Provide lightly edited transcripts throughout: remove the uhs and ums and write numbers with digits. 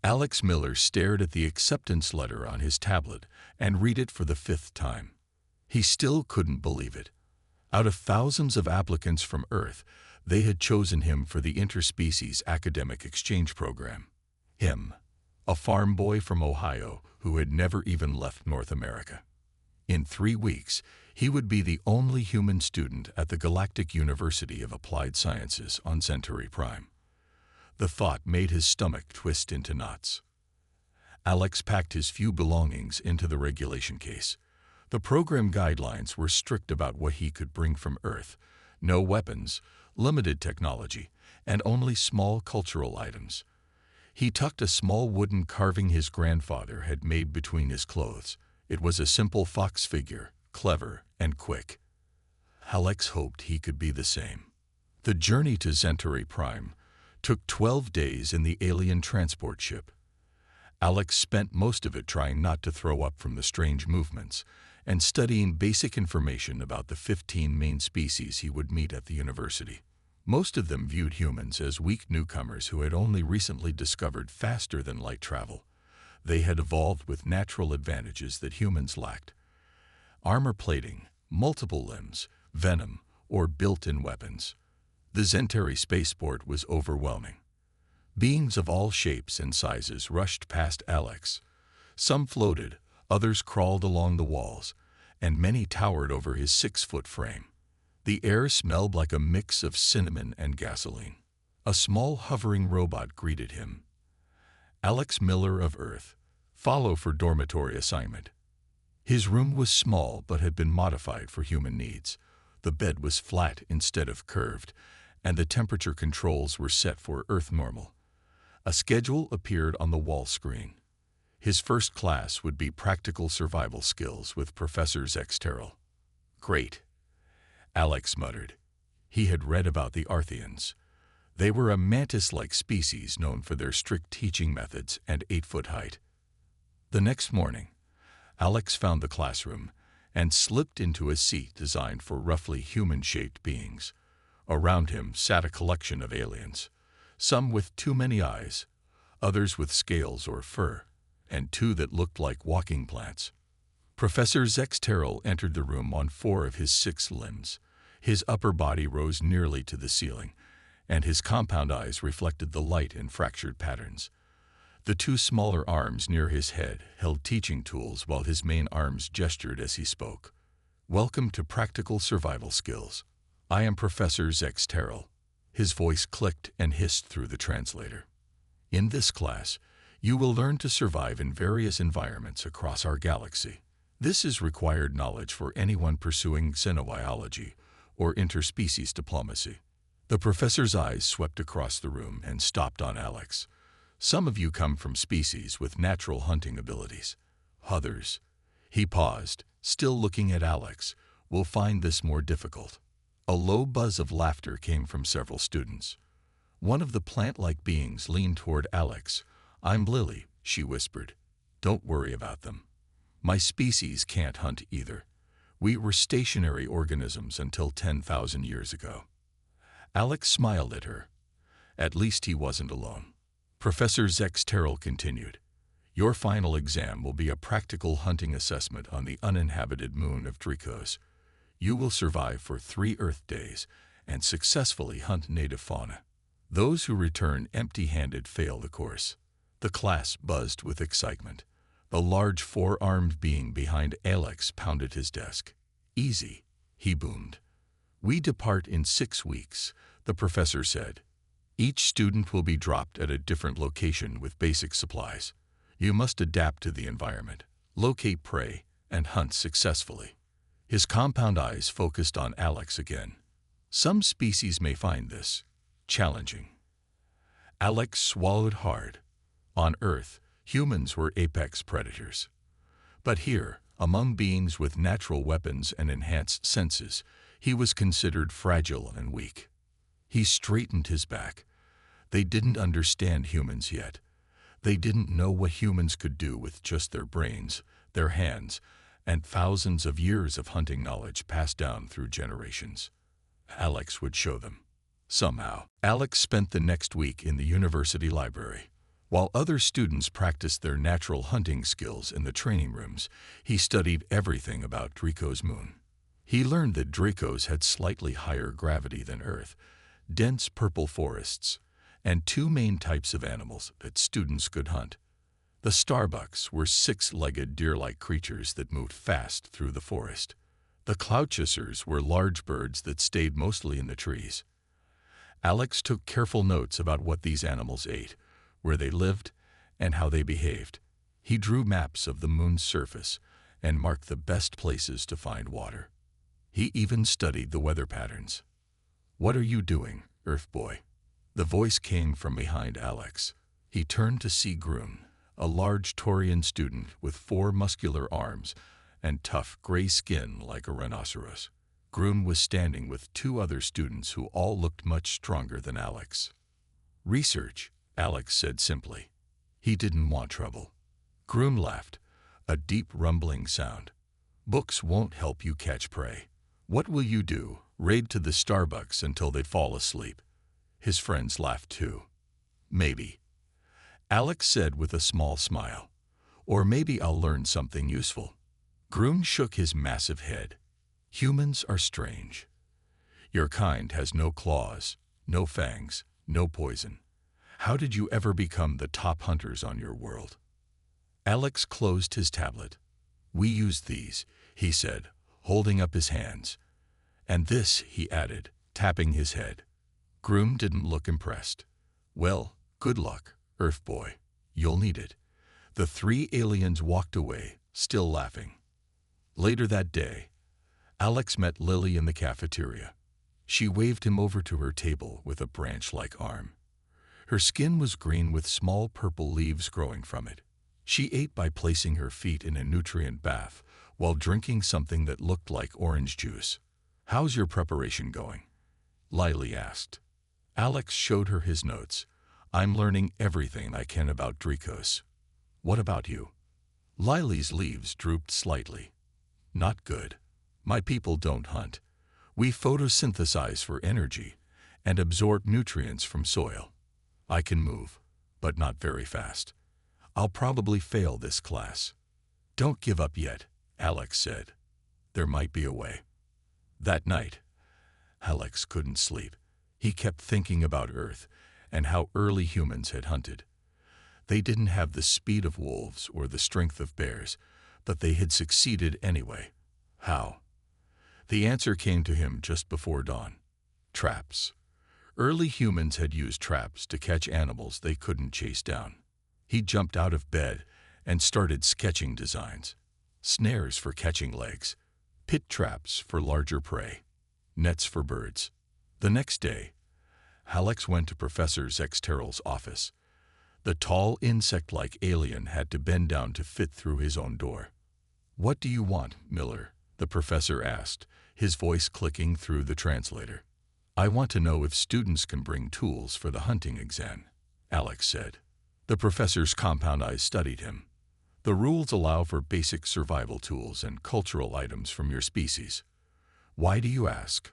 Alex Miller stared at the acceptance letter on his tablet and read it for the 5th time. He still couldn't believe it. Out of thousands of applicants from Earth, they had chosen him for the Interspecies Academic Exchange Program. Him, a farm boy from Ohio who had never even left North America. In 3 weeks, he would be the only human student at the Galactic University of Applied Sciences on Centauri Prime. The thought made his stomach twist into knots. Alex packed his few belongings into the regulation case. The program guidelines were strict about what he could bring from Earth: no weapons, limited technology, and only small cultural items. He tucked a small wooden carving his grandfather had made between his clothes. It was a simple fox figure, clever and quick. Alex hoped he could be the same. The journey to Centauri Prime took 12 days in the alien transport ship. Alex spent most of it trying not to throw up from the strange movements and studying basic information about the 15 main species he would meet at the university. Most of them viewed humans as weak newcomers who had only recently discovered faster-than-light travel. They had evolved with natural advantages that humans lacked: armor plating, multiple limbs, venom, or built-in weapons. The Centauri spaceport was overwhelming. Beings of all shapes and sizes rushed past Alex. Some floated, others crawled along the walls, and many towered over his 6-foot frame. The air smelled like a mix of cinnamon and gasoline. A small hovering robot greeted him. Alex Miller of Earth, follow for dormitory assignment. His room was small but had been modified for human needs. The bed was flat instead of curved, and the temperature controls were set for Earth normal. A schedule appeared on the wall screen. His first class would be practical survival skills with Professor Zexterrel. Great, Alex muttered. He had read about the Artheans. They were a mantis-like species known for their strict teaching methods and 8-foot height. The next morning, Alex found the classroom and slipped into a seat designed for roughly human-shaped beings. Around him sat a collection of aliens, some with too many eyes, others with scales or fur, and 2 that looked like walking plants. Professor Zexterrel entered the room on 4 of his 6 limbs. His upper body rose nearly to the ceiling, and his compound eyes reflected the light in fractured patterns. The 2 smaller arms near his head held teaching tools while his main arms gestured as he spoke. Welcome to Practical Survival Skills. I am Professor Zexterrel. His voice clicked and hissed through the translator. In this class, you will learn to survive in various environments across our galaxy. This is required knowledge for anyone pursuing xenobiology or interspecies diplomacy. The professor's eyes swept across the room and stopped on Alex. Some of you come from species with natural hunting abilities. Others, he paused, still looking at Alex, will find this more difficult. A low buzz of laughter came from several students. One of the plant-like beings leaned toward Alex. I'm Lily, she whispered. Don't worry about them. My species can't hunt either. We were stationary organisms until 10,000 years ago. Alex smiled at her. At least he wasn't alone. Professor Zexterrel continued. Your final exam will be a practical hunting assessment on the uninhabited moon of Dracos. You will survive for 3 Earth days and successfully hunt native fauna. Those who return empty-handed fail the course. The class buzzed with excitement. The large 4-armed being behind Alex pounded his desk. Easy, he boomed. We depart in 6 weeks, the professor said. Each student will be dropped at a different location with basic supplies. You must adapt to the environment, locate prey, and hunt successfully. His compound eyes focused on Alex again. Some species may find this challenging. Alex swallowed hard. On Earth, humans were apex predators. But here, among beings with natural weapons and enhanced senses, he was considered fragile and weak. He straightened his back. They didn't understand humans yet. They didn't know what humans could do with just their brains, their hands, and thousands of years of hunting knowledge passed down through generations. Alex would show them. Somehow, Alex spent the next week in the university library. While other students practiced their natural hunting skills in the training rooms, he studied everything about Draco's moon. He learned that Dracos had slightly higher gravity than Earth, dense purple forests, and two main types of animals that students could hunt. The Starbucks were six-legged deer-like creatures that moved fast through the forest. The cloud chasers were large birds that stayed mostly in the trees. Alex took careful notes about what these animals ate, where they lived, and how they behaved. He drew maps of the moon's surface and marked the best places to find water. He even studied the weather patterns. "What are you doing, Earth Boy?" The voice came from behind Alex. He turned to see Groom, a large Taurian student with 4 muscular arms and tough gray skin like a rhinoceros. Groom was standing with 2 other students who all looked much stronger than Alex. "Research," Alex said simply. He didn't want trouble. Groom laughed, a deep rumbling sound. "Books won't help you catch prey. What will you do, raid to the Starbucks until they fall asleep?" His friends laughed too. "Maybe," Alex said with a small smile. "Or maybe I'll learn something useful." Groom shook his massive head. "Humans are strange. Your kind has no claws, no fangs, no poison. How did you ever become the top hunters on your world?" Alex closed his tablet. "We used these," he said, holding up his hands. "And this," he added, tapping his head. Groom didn't look impressed. "Well, good luck, Earth Boy. You'll need it." The 3 aliens walked away, still laughing. Later that day, Alex met Lily in the cafeteria. She waved him over to her table with a branch-like arm. Her skin was green with small purple leaves growing from it. She ate by placing her feet in a nutrient bath while drinking something that looked like orange juice. "How's your preparation going?" Lily asked. Alex showed her his notes. "I'm learning everything I can about Dracos." "What about you?" Lily's leaves drooped slightly. "Not good. My people don't hunt. We photosynthesize for energy and absorb nutrients from soil. I can move, but not very fast. I'll probably fail this class." "Don't give up yet," Alex said. "There might be a way." That night, Alex couldn't sleep. He kept thinking about Earth and how early humans had hunted. They didn't have the speed of wolves or the strength of bears, but they had succeeded anyway. How? The answer came to him just before dawn. Traps. Early humans had used traps to catch animals they couldn't chase down. He jumped out of bed and started sketching designs. Snares for catching legs, pit traps for larger prey, nets for birds. The next day, Alex went to Professor Zexteral's office. The tall insect-like alien had to bend down to fit through his own door. "What do you want, Miller?" the professor asked, his voice clicking through the translator. "I want to know if students can bring tools for the hunting exam," Alex said. The professor's compound eyes studied him. "The rules allow for basic survival tools and cultural items from your species. Why do you ask?"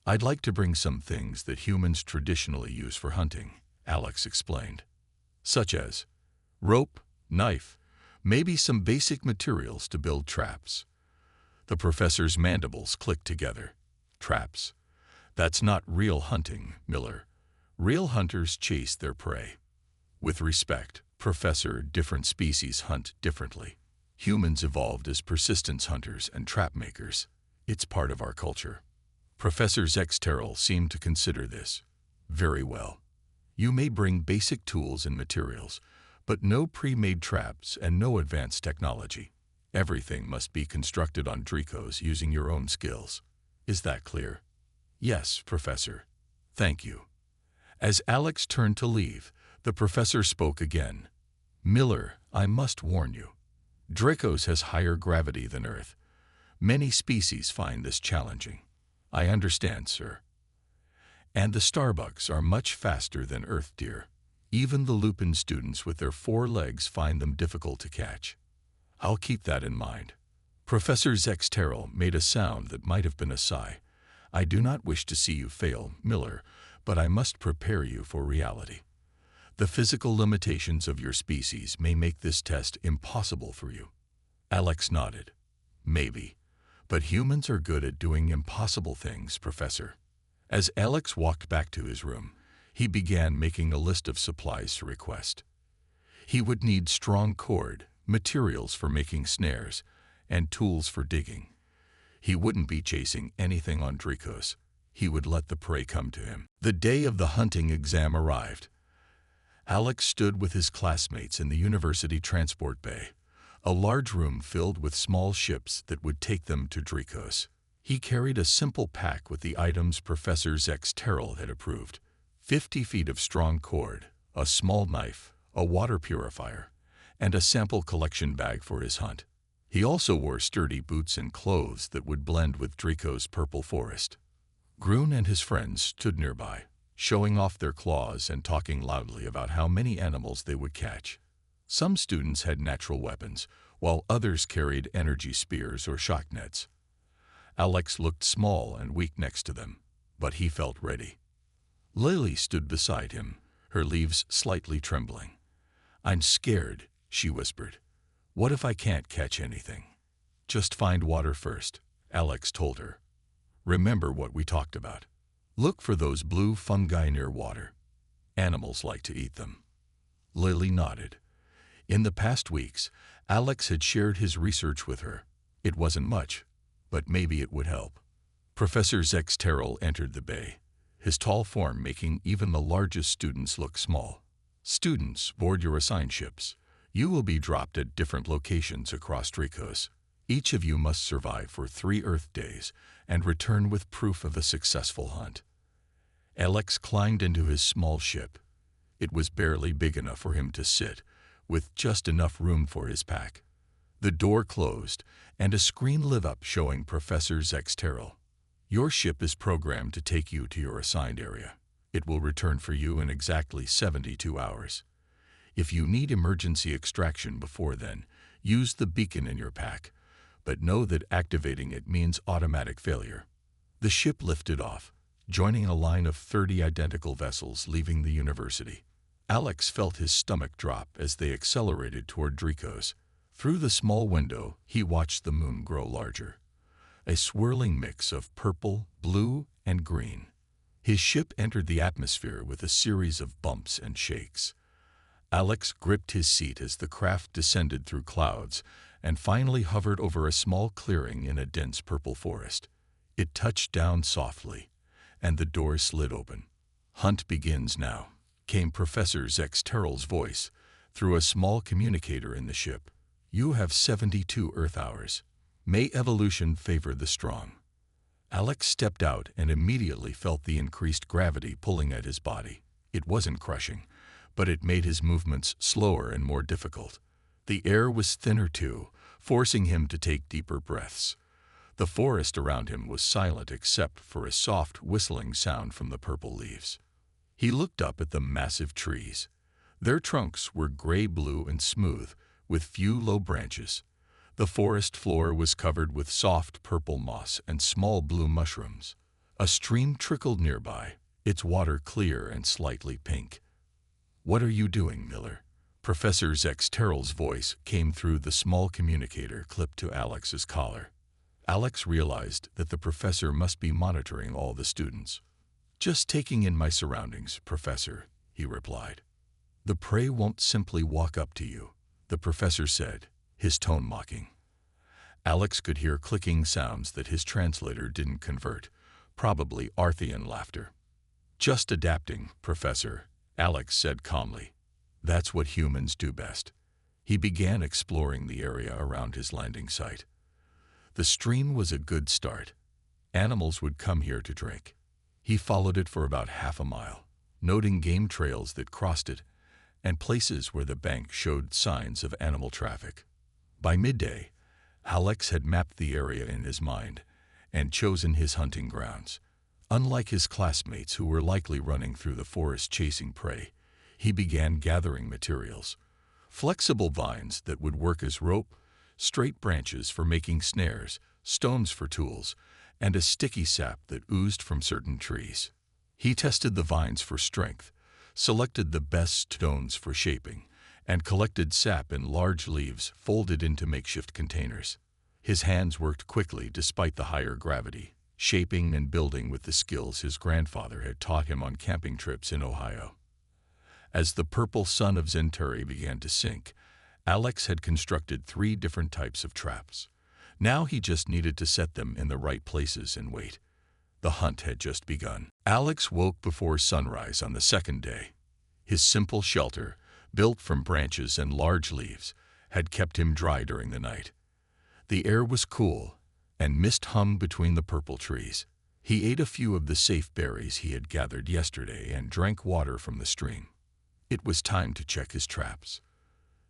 "I'd like to bring some things that humans traditionally use for hunting," Alex explained. "Such as rope, knife, maybe some basic materials to build traps." The professor's mandibles clicked together. "Traps? That's not real hunting, Miller. Real hunters chase their prey. With respect, Professor, different species hunt differently. Humans evolved as persistence hunters and trap makers. It's part of our culture." Professor Zexteral seemed to consider this. "Very well. You may bring basic tools and materials, but no pre-made traps and no advanced technology. Everything must be constructed on Dracos using your own skills. Is that clear?" "Yes, Professor. Thank you." As Alex turned to leave, the professor spoke again. "Miller, I must warn you. Dracos has higher gravity than Earth. Many species find this challenging." "I understand, sir." "And the Starbucks are much faster than Earth deer. Even the Lupin students with their 4 legs find them difficult to catch." "I'll keep that in mind." Professor Zexteral made a sound that might have been a sigh. "I do not wish to see you fail, Miller, but I must prepare you for reality. The physical limitations of your species may make this test impossible for you. Alex nodded. Maybe. But humans are good at doing impossible things, Professor. As Alex walked back to his room, he began making a list of supplies to request. He would need strong cord, materials for making snares, and tools for digging. He wouldn't be chasing anything on Dracos. He would let the prey come to him. The day of the hunting exam arrived. Alex stood with his classmates in the university transport bay, a large room filled with small ships that would take them to Dracos. He carried a simple pack with the items Professor Zex Terrell had approved: 50 feet of strong cord, a small knife, a water purifier, and a sample collection bag for his hunt. He also wore sturdy boots and clothes that would blend with Dracos' purple forest. Grun and his friends stood nearby, showing off their claws and talking loudly about how many animals they would catch. Some students had natural weapons, while others carried energy spears or shock nets. Alex looked small and weak next to them, but he felt ready. Lily stood beside him, her leaves slightly trembling. "I'm scared," she whispered. "What if I can't catch anything?" "Just find water first," Alex told her. "Remember what we talked about. Look for those blue fungi near water. Animals like to eat them." Lily nodded. In the past weeks, Alex had shared his research with her. It wasn't much, but maybe it would help. Professor Zex Terrell entered the bay, his tall form making even the largest students look small. "Students, board your assigned ships. You will be dropped at different locations across Dracos. Each of you must survive for 3 Earth days and return with proof of a successful hunt." Alex climbed into his small ship. It was barely big enough for him to sit, with just enough room for his pack. The door closed, and a screen lit up showing Professor Zex Terrell. "Your ship is programmed to take you to your assigned area. It will return for you in exactly 72 hours. If you need emergency extraction before then, use the beacon in your pack, but know that activating it means automatic failure." The ship lifted off, joining a line of 30 identical vessels leaving the university. Alex felt his stomach drop as they accelerated toward Dracos. Through the small window, he watched the moon grow larger, a swirling mix of purple, blue, and green. His ship entered the atmosphere with a series of bumps and shakes. Alex gripped his seat as the craft descended through clouds and finally hovered over a small clearing in a dense purple forest. It touched down softly, and the door slid open. "Hunt begins now," came Professor Zex Terrell's voice through a small communicator in the ship. "You have 72 Earth hours. May evolution favor the strong." Alex stepped out and immediately felt the increased gravity pulling at his body. It wasn't crushing, but it made his movements slower and more difficult. The air was thinner too, forcing him to take deeper breaths. The forest around him was silent except for a soft whistling sound from the purple leaves. He looked up at the massive trees. Their trunks were gray-blue and smooth, with few low branches. The forest floor was covered with soft purple moss and small blue mushrooms. A stream trickled nearby, its water clear and slightly pink. "What are you doing, Miller?" Professor Zex Terrell's voice came through the small communicator clipped to Alex's collar. Alex realized that the professor must be monitoring all the students. "Just taking in my surroundings, Professor," he replied. "The prey won't simply walk up to you," the professor said, his tone mocking. Alex could hear clicking sounds that his translator didn't convert, probably Arthian laughter. "Just adapting, Professor," Alex said calmly. "That's what humans do best." He began exploring the area around his landing site. The stream was a good start. Animals would come here to drink. He followed it for about half a mile, noting game trails that crossed it and places where the bank showed signs of animal traffic. By midday, Alex had mapped the area in his mind and chosen his hunting grounds. Unlike his classmates who were likely running through the forest chasing prey, he began gathering materials: flexible vines that would work as rope, straight branches for making snares, stones for tools, and a sticky sap that oozed from certain trees. He tested the vines for strength, selected the best stones for shaping, and collected sap in large leaves folded into makeshift containers. His hands worked quickly despite the higher gravity, shaping and building with the skills his grandfather had taught him on camping trips in Ohio. As the purple sun of Centauri began to sink, Alex had constructed 3 different types of traps. Now he just needed to set them in the right places and wait. The hunt had just begun. Alex woke before sunrise on the second day. His simple shelter, built from branches and large leaves, had kept him dry during the night. The air was cool, and mist hummed between the purple trees. He ate a few of the safe berries he had gathered yesterday and drank water from the stream. It was time to check his traps.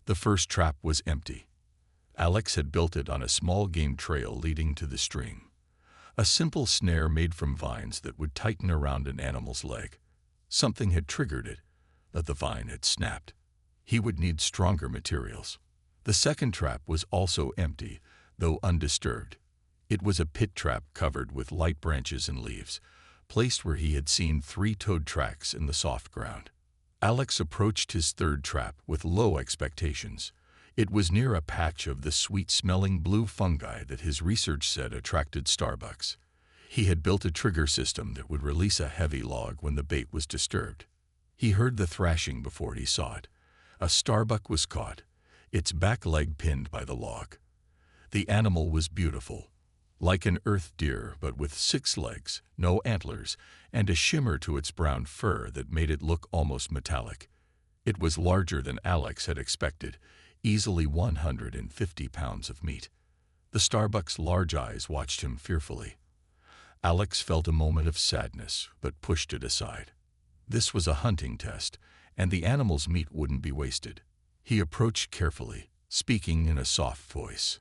The first trap was empty. Alex had built it on a small game trail leading to the stream. A simple snare made from vines that would tighten around an animal's leg. Something had triggered it, but the vine had snapped. He would need stronger materials. The second trap was also empty, though undisturbed. It was a pit trap covered with light branches and leaves, placed where he had seen 3-toed tracks in the soft ground. Alex approached his third trap with low expectations. It was near a patch of the sweet-smelling blue fungi that his research said attracted starbucks. He had built a trigger system that would release a heavy log when the bait was disturbed. He heard the thrashing before he saw it. A starbuck was caught, its back leg pinned by the log. The animal was beautiful, like an earth deer but with 6 legs, no antlers, and a shimmer to its brown fur that made it look almost metallic. It was larger than Alex had expected, easily 150 pounds of meat. The starbuck's large eyes watched him fearfully. Alex felt a moment of sadness, but pushed it aside. This was a hunting test, and the animal's meat wouldn't be wasted. He approached carefully, speaking in a soft voice.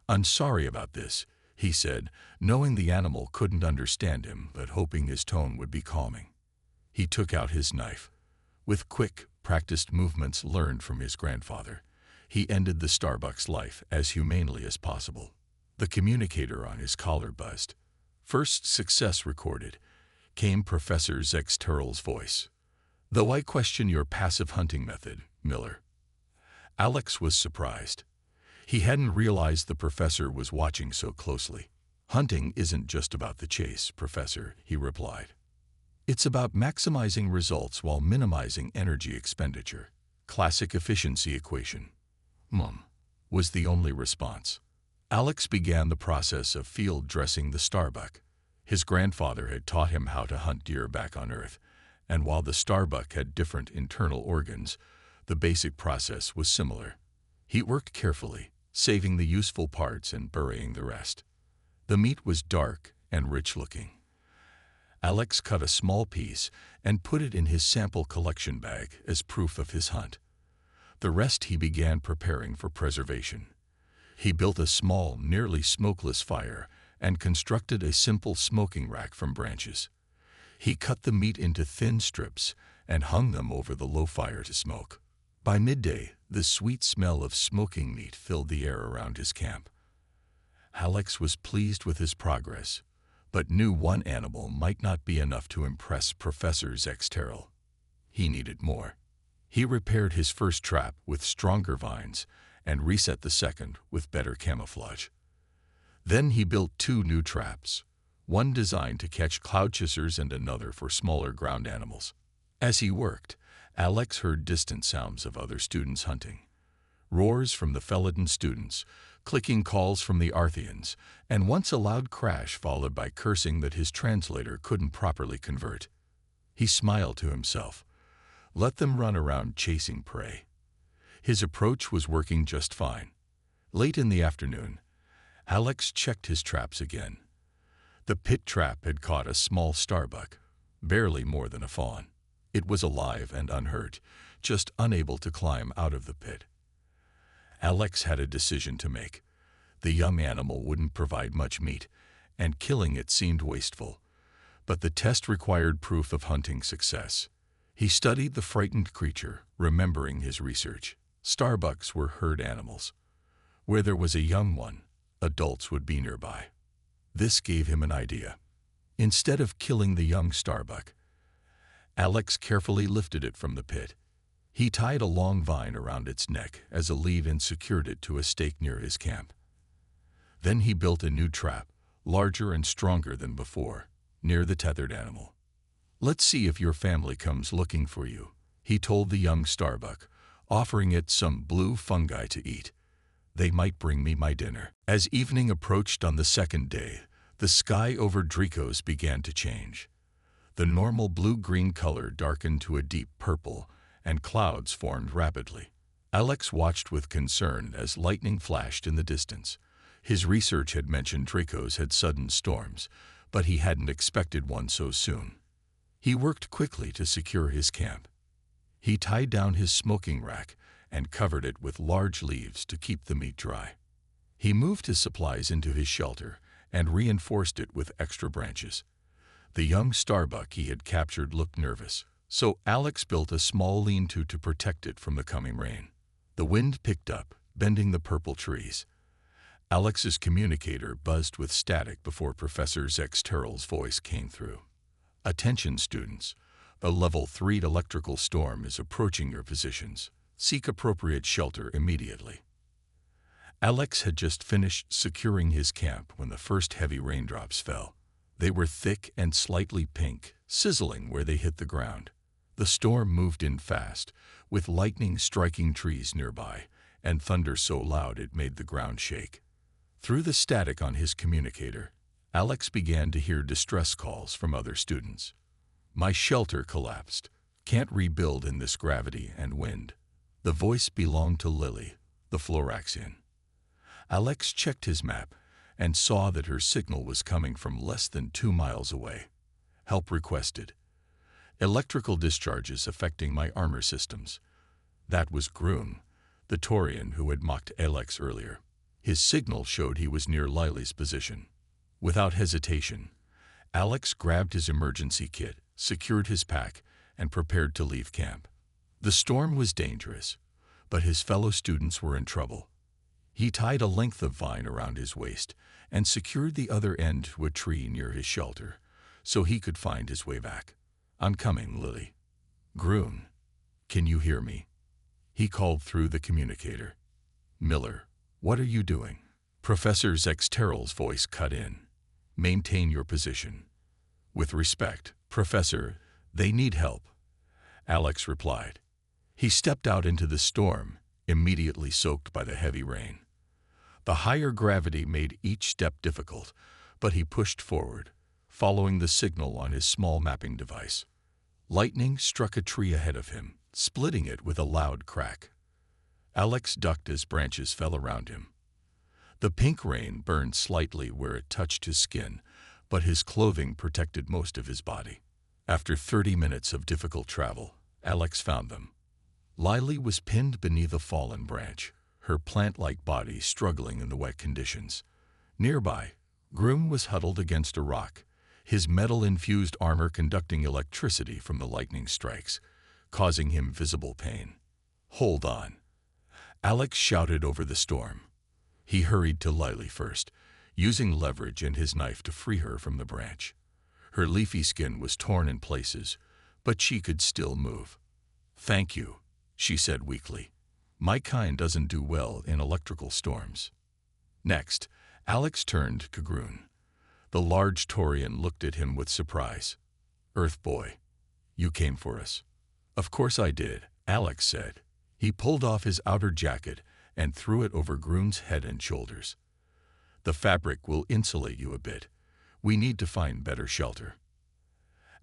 "I'm sorry about this," he said, knowing the animal couldn't understand him, but hoping his tone would be calming. He took out his knife. With quick, practiced movements learned from his grandfather, he ended the starbuck's life as humanely as possible. The communicator on his collar buzzed. "First success recorded," came Professor Zexterrell's voice. "Though I question your passive hunting method, Miller." Alex was surprised. He hadn't realized the professor was watching so closely. "Hunting isn't just about the chase, Professor," he replied. "It's about maximizing results while minimizing energy expenditure. Classic efficiency equation." Was the only response. Alex began the process of field dressing the starbuck. His grandfather had taught him how to hunt deer back on Earth, and while the starbuck had different internal organs, the basic process was similar. He worked carefully, saving the useful parts and burying the rest. The meat was dark and rich-looking. Alex cut a small piece and put it in his sample collection bag as proof of his hunt. The rest he began preparing for preservation. He built a small, nearly smokeless fire and constructed a simple smoking rack from branches. He cut the meat into thin strips and hung them over the low fire to smoke. By midday, the sweet smell of smoking meat filled the air around his camp. Alex was pleased with his progress, but knew one animal might not be enough to impress Professor Zexterrell. He needed more. He repaired his first trap with stronger vines and reset the second with better camouflage. Then he built 2 new traps, one designed to catch cloud chasers and another for smaller ground animals. As he worked, Alex heard distant sounds of other students hunting. Roars from the Felidon students, clicking calls from the Arthians, and once a loud crash followed by cursing that his translator couldn't properly convert. He smiled to himself. Let them run around chasing prey. His approach was working just fine. Late in the afternoon, Alex checked his traps again. The pit trap had caught a small starbuck, barely more than a fawn. It was alive and unhurt, just unable to climb out of the pit. Alex had a decision to make. The young animal wouldn't provide much meat, and killing it seemed wasteful. But the test required proof of hunting success. He studied the frightened creature, remembering his research. Starbucks were herd animals. Where there was a young one, adults would be nearby. This gave him an idea. Instead of killing the young starbuck, Alex carefully lifted it from the pit. He tied a long vine around its neck as a lead and secured it to a stake near his camp. Then he built a new trap, larger and stronger than before, near the tethered animal. "Let's see if your family comes looking for you," he told the young Starbuck, offering it some blue fungi to eat. "They might bring me my dinner." As evening approached on the second day, the sky over Dracos began to change. The normal blue-green color darkened to a deep purple, and clouds formed rapidly. Alex watched with concern as lightning flashed in the distance. His research had mentioned Dracos had sudden storms, but he hadn't expected one so soon. He worked quickly to secure his camp. He tied down his smoking rack and covered it with large leaves to keep the meat dry. He moved his supplies into his shelter and reinforced it with extra branches. The young Starbuck he had captured looked nervous, so Alex built a small lean-to to protect it from the coming rain. The wind picked up, bending the purple trees. Alex's communicator buzzed with static before Professor Zexteral's voice came through. "Attention, students. A level 3 electrical storm is approaching your positions. Seek appropriate shelter immediately." Alex had just finished securing his camp when the first heavy raindrops fell. They were thick and slightly pink, sizzling where they hit the ground. The storm moved in fast, with lightning striking trees nearby, and thunder so loud it made the ground shake. Through the static on his communicator, Alex began to hear distress calls from other students. "My shelter collapsed. Can't rebuild in this gravity and wind." The voice belonged to Lily, the Floraxian. Alex checked his map and saw that her signal was coming from less than 2 miles away. Help requested. "Electrical discharges affecting my armor systems." That was Groon, the Taurian who had mocked Alex earlier. His signal showed he was near Lily's position. Without hesitation, Alex grabbed his emergency kit, secured his pack, and prepared to leave camp. The storm was dangerous, but his fellow students were in trouble. He tied a length of vine around his waist and secured the other end to a tree near his shelter, so he could find his way back. "I'm coming, Lily." "Groon, can you hear me?" he called through the communicator. "Miller, what are you doing?" Professor Zexteral's voice cut in. "Maintain your position." "With respect, Professor, they need help," Alex replied. He stepped out into the storm, immediately soaked by the heavy rain. The higher gravity made each step difficult, but he pushed forward, following the signal on his small mapping device. Lightning struck a tree ahead of him, splitting it with a loud crack. Alex ducked as branches fell around him. The pink rain burned slightly where it touched his skin, but his clothing protected most of his body. After 30 minutes of difficult travel, Alex found them. Lily was pinned beneath a fallen branch, her plant-like body struggling in the wet conditions. Nearby, Groom was huddled against a rock, his metal-infused armor conducting electricity from the lightning strikes, causing him visible pain. "Hold on," Alex shouted over the storm. He hurried to Lily first, using leverage and his knife to free her from the branch. Her leafy skin was torn in places, but she could still move. "Thank you," she said weakly. "My kind doesn't do well in electrical storms." Next, Alex turned to Groon. The large Taurian looked at him with surprise. "Earth boy, you came for us." "Of course I did," Alex said. He pulled off his outer jacket and threw it over Groon's head and shoulders. "The fabric will insulate you a bit. We need to find better shelter."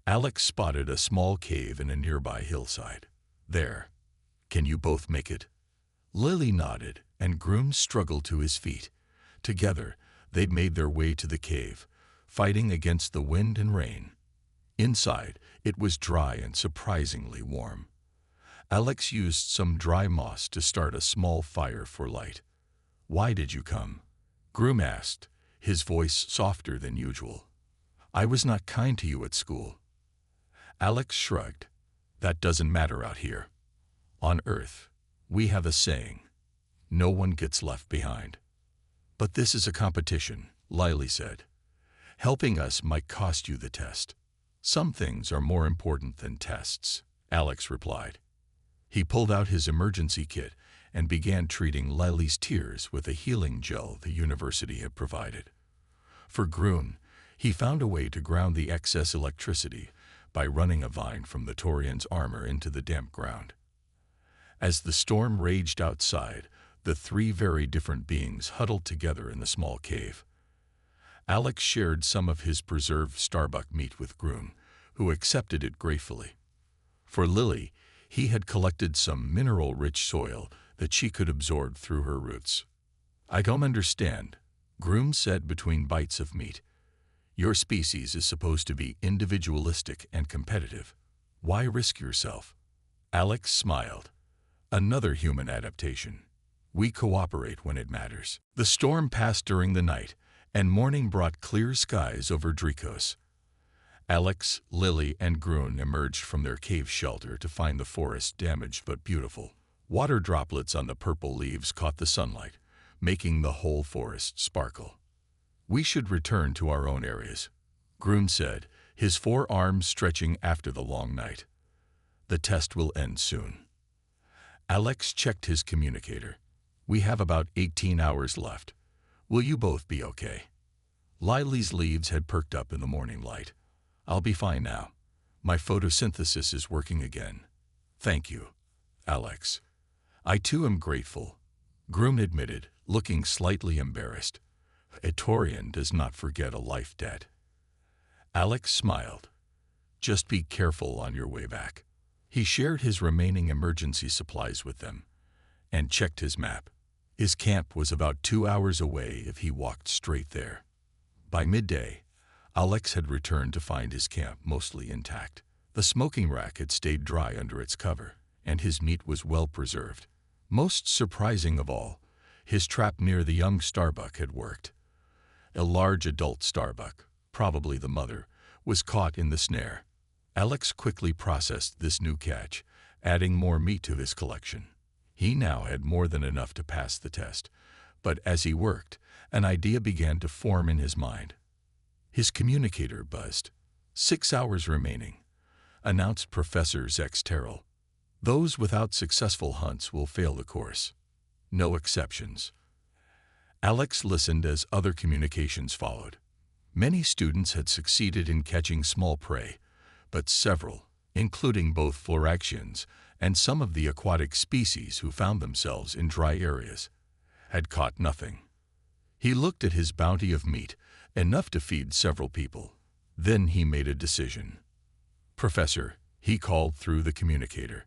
Alex spotted a small cave in a nearby hillside. "There. Can you both make it?" Lily nodded, and Groon struggled to his feet. Together, they'd made their way to the cave, fighting against the wind and rain. Inside, it was dry and surprisingly warm. Alex used some dry moss to start a small fire for light. "Why did you come?" Groom asked, his voice softer than usual. "I was not kind to you at school." Alex shrugged. "That doesn't matter out here. On Earth, we have a saying, no one gets left behind." "But this is a competition," Lily said. "Helping us might cost you the test." "Some things are more important than tests," Alex replied. He pulled out his emergency kit and began treating Lily's tears with a healing gel the university had provided. For Grun, he found a way to ground the excess electricity by running a vine from the Taurian's armor into the damp ground. As the storm raged outside, the three very different beings huddled together in the small cave. Alex shared some of his preserved Starbuck meat with Grun, who accepted it gratefully. For Lily, he had collected some mineral-rich soil that she could absorb through her roots. "I don't understand," Grun said between bites of meat. "Your species is supposed to be individualistic and competitive. Why risk yourself?" Alex smiled. "Another human adaptation. We cooperate when it matters." The storm passed during the night, and morning brought clear skies over Drikos. Alex, Lily, and Grun emerged from their cave shelter to find the forest damaged but beautiful. Water droplets on the purple leaves caught the sunlight, making the whole forest sparkle. "We should return to our own areas," Grun said, his forearms stretching after the long night. "The test will end soon." Alex checked his communicator. "We have about 18 hours left. Will you both be okay?" Lily's leaves had perked up in the morning light. "I'll be fine now. My photosynthesis is working again." "Thank you, Alex." "I too am grateful," Grun admitted, looking slightly embarrassed. "A Taurian does not forget a life debt." Alex smiled. "Just be careful on your way back." He shared his remaining emergency supplies with them and checked his map. His camp was about 2 hours away if he walked straight there. By midday, Alex had returned to find his camp mostly intact. The smoking rack had stayed dry under its cover, and his meat was well preserved. Most surprising of all, his trap near the young Starbuck had worked. A large adult Starbuck, probably the mother, was caught in the snare. Alex quickly processed this new catch, adding more meat to his collection. He now had more than enough to pass the test, but as he worked, an idea began to form in his mind. His communicator buzzed. 6 hours remaining," announced Professor Zex Terrell. "Those without successful hunts will fail the course. No exceptions." Alex listened as other communications followed. Many students had succeeded in catching small prey, but several, including both Floraxians and some of the aquatic species who found themselves in dry areas, had caught nothing. He looked at his bounty of meat, enough to feed several people. Then he made a decision. "Professor," he called through the communicator,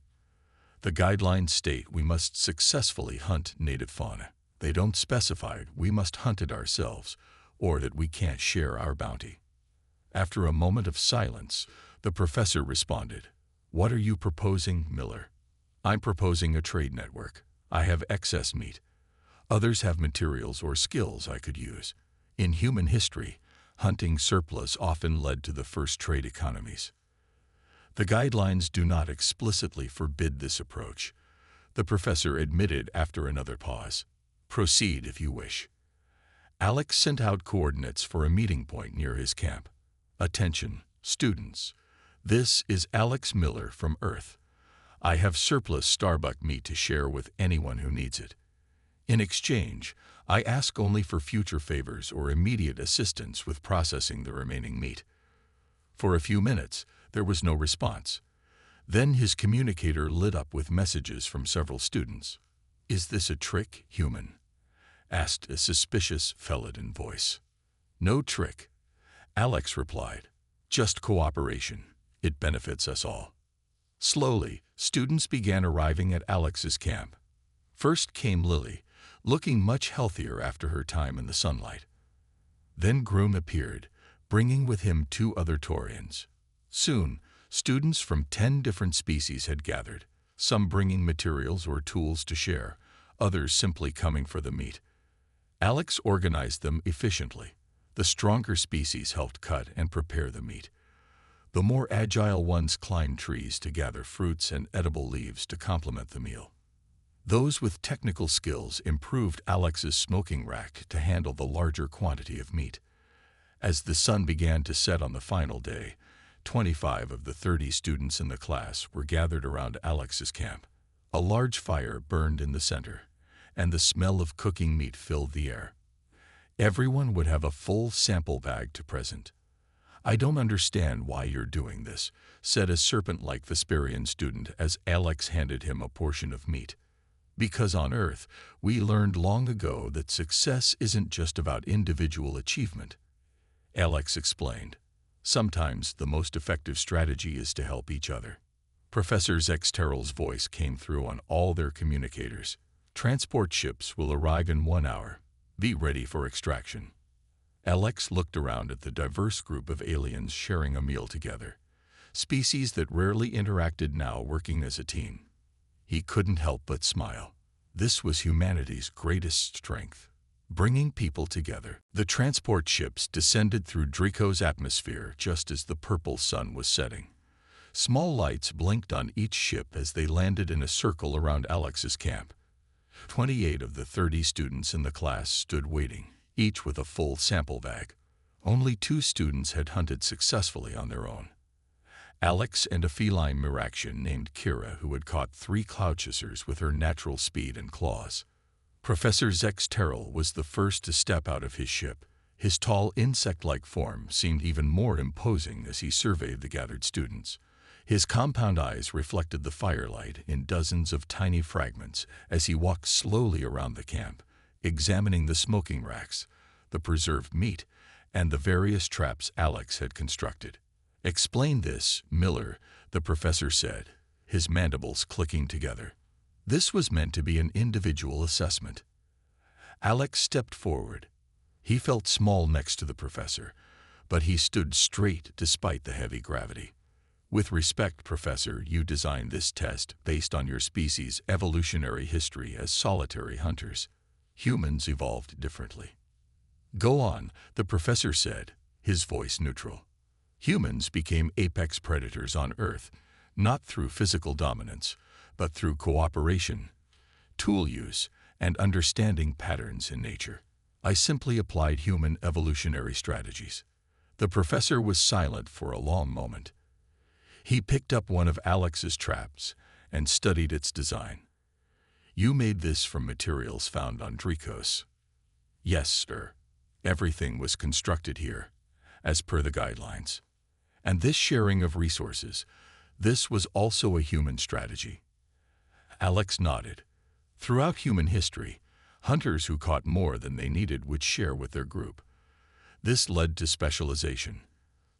"the guidelines state we must successfully hunt native fauna. They don't specify we must hunt it ourselves, or that we can't share our bounty." After a moment of silence, the professor responded, "What are you proposing, Miller?" "I'm proposing a trade network. I have excess meat. Others have materials or skills I could use. In human history, hunting surplus often led to the first trade economies. The guidelines do not explicitly forbid this approach," the professor admitted after another pause. "Proceed if you wish." Alex sent out coordinates for a meeting point near his camp. "Attention, students. This is Alex Miller from Earth. I have surplus Starbuck meat to share with anyone who needs it. In exchange, I ask only for future favors or immediate assistance with processing the remaining meat." For a few minutes, there was no response. Then his communicator lit up with messages from several students. "Is this a trick, human?" asked a suspicious Felidin voice. "No trick," Alex replied. "Just cooperation. It benefits us all." Slowly, students began arriving at Alex's camp. First came Lily, looking much healthier after her time in the sunlight. Then Grun appeared, bringing with him 2 other Taurians. Soon, students from 10 different species had gathered, some bringing materials or tools to share, others simply coming for the meat. Alex organized them efficiently. The stronger species helped cut and prepare the meat. The more agile ones climbed trees to gather fruits and edible leaves to complement the meal. Those with technical skills improved Alex's smoking rack to handle the larger quantity of meat. As the sun began to set on the final day, 25 of the 30 students in the class were gathered around Alex's camp. A large fire burned in the center, and the smell of cooking meat filled the air. Everyone would have a full sample bag to present. "I don't understand why you're doing this," said a serpent-like Vesperian student as Alex handed him a portion of meat. "Because on Earth, we learned long ago that success isn't just about individual achievement," Alex explained. "Sometimes the most effective strategy is to help each other." Professor Zexteral's voice came through on all their communicators. "Transport ships will arrive in 1 hour. Be ready for extraction." Alex looked around at the diverse group of aliens sharing a meal together, species that rarely interacted now working as a team. He couldn't help but smile. This was humanity's greatest strength, bringing people together. The transport ships descended through Draco's atmosphere just as the purple sun was setting. Small lights blinked on each ship as they landed in a circle around Alex's camp. 28 of the 30 students in the class stood waiting, each with a full sample bag. Only 2 students had hunted successfully on their own. Alex and a feline Miraxian named Kira, who had caught 3 cloud chasers with her natural speed and claws. Professor Zexteral was the first to step out of his ship. His tall insect-like form seemed even more imposing as he surveyed the gathered students. His compound eyes reflected the firelight in dozens of tiny fragments as he walked slowly around the camp, examining the smoking racks, the preserved meat, and the various traps Alex had constructed. "Explain this, Miller," the professor said, his mandibles clicking together. This was meant to be an individual assessment. Alex stepped forward. He felt small next to the professor, but he stood straight despite the heavy gravity. "With respect, Professor, you designed this test based on your species' evolutionary history as solitary hunters. Humans evolved differently." "Go on," the professor said, his voice neutral. "Humans became apex predators on Earth, not through physical dominance, but through cooperation, tool use, and understanding patterns in nature. I simply applied human evolutionary strategies." The professor was silent for a long moment. He picked up one of Alex's traps and studied its design. "You made this from materials found on Dracos." "Yes, sir. Everything was constructed here, as per the guidelines. And this sharing of resources, this was also a human strategy." Alex nodded. Throughout human history, hunters who caught more than they needed would share with their group. This led to specialization.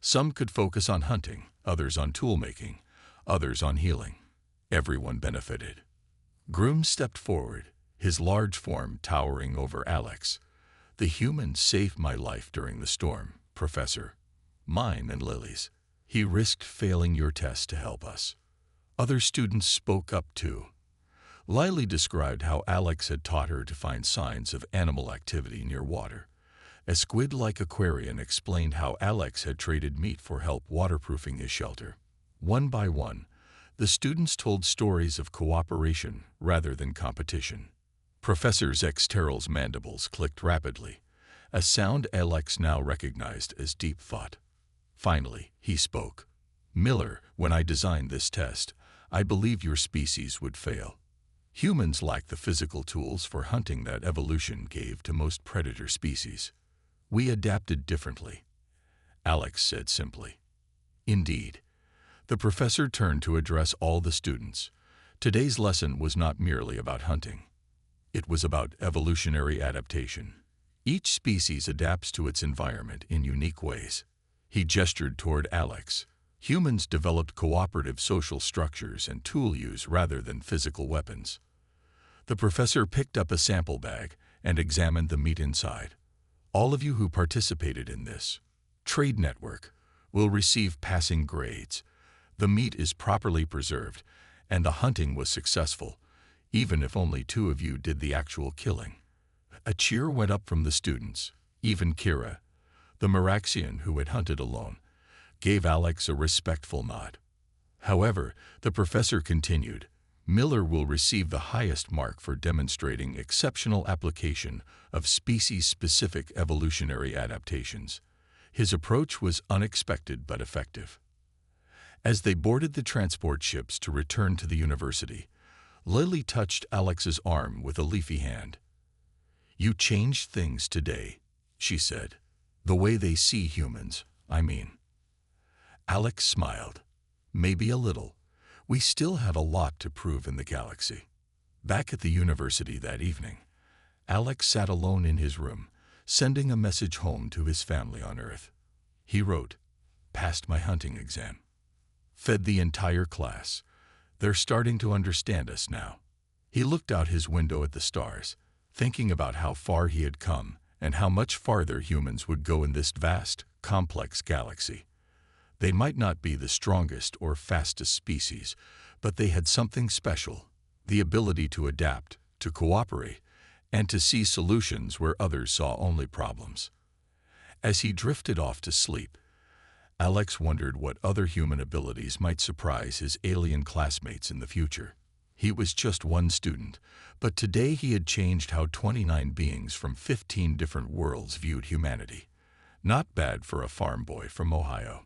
Some could focus on hunting, others on tool-making, others on healing. Everyone benefited. Groom stepped forward, his large form towering over Alex. "The humans saved my life during the storm, Professor. Mine and Lily's. He risked failing your test to help us." Other students spoke up too. Lily described how Alex had taught her to find signs of animal activity near water. A squid-like aquarian explained how Alex had traded meat for help waterproofing his shelter. One by one, the students told stories of cooperation rather than competition. Professor Zexteral's mandibles clicked rapidly, a sound Alex now recognized as deep thought. Finally, he spoke. "Miller, when I designed this test, I believed your species would fail. Humans lack the physical tools for hunting that evolution gave to most predator species. We adapted differently," Alex said simply. "Indeed." The professor turned to address all the students. Today's lesson was not merely about hunting. It was about evolutionary adaptation. Each species adapts to its environment in unique ways. He gestured toward Alex. Humans developed cooperative social structures and tool use rather than physical weapons. The professor picked up a sample bag and examined the meat inside. "All of you who participated in this trade network will receive passing grades. The meat is properly preserved, and the hunting was successful, even if only 2 of you did the actual killing." A cheer went up from the students. Even Kira, the Miraxian who had hunted alone, gave Alex a respectful nod. However, the professor continued, "Miller will receive the highest mark for demonstrating exceptional application of species-specific evolutionary adaptations. His approach was unexpected but effective." As they boarded the transport ships to return to the university, Lily touched Alex's arm with a leafy hand. "You changed things today," she said. "The way they see humans, I mean." Alex smiled. "Maybe a little. We still have a lot to prove in the galaxy." Back at the university that evening, Alex sat alone in his room, sending a message home to his family on Earth. He wrote, "Passed my hunting exam. Fed the entire class. They're starting to understand us now." He looked out his window at the stars, thinking about how far he had come and how much farther humans would go in this vast, complex galaxy. They might not be the strongest or fastest species, but they had something special, the ability to adapt, to cooperate, and to see solutions where others saw only problems. As he drifted off to sleep, Alex wondered what other human abilities might surprise his alien classmates in the future. He was just one student, but today he had changed how 29 beings from 15 different worlds viewed humanity. Not bad for a farm boy from Ohio.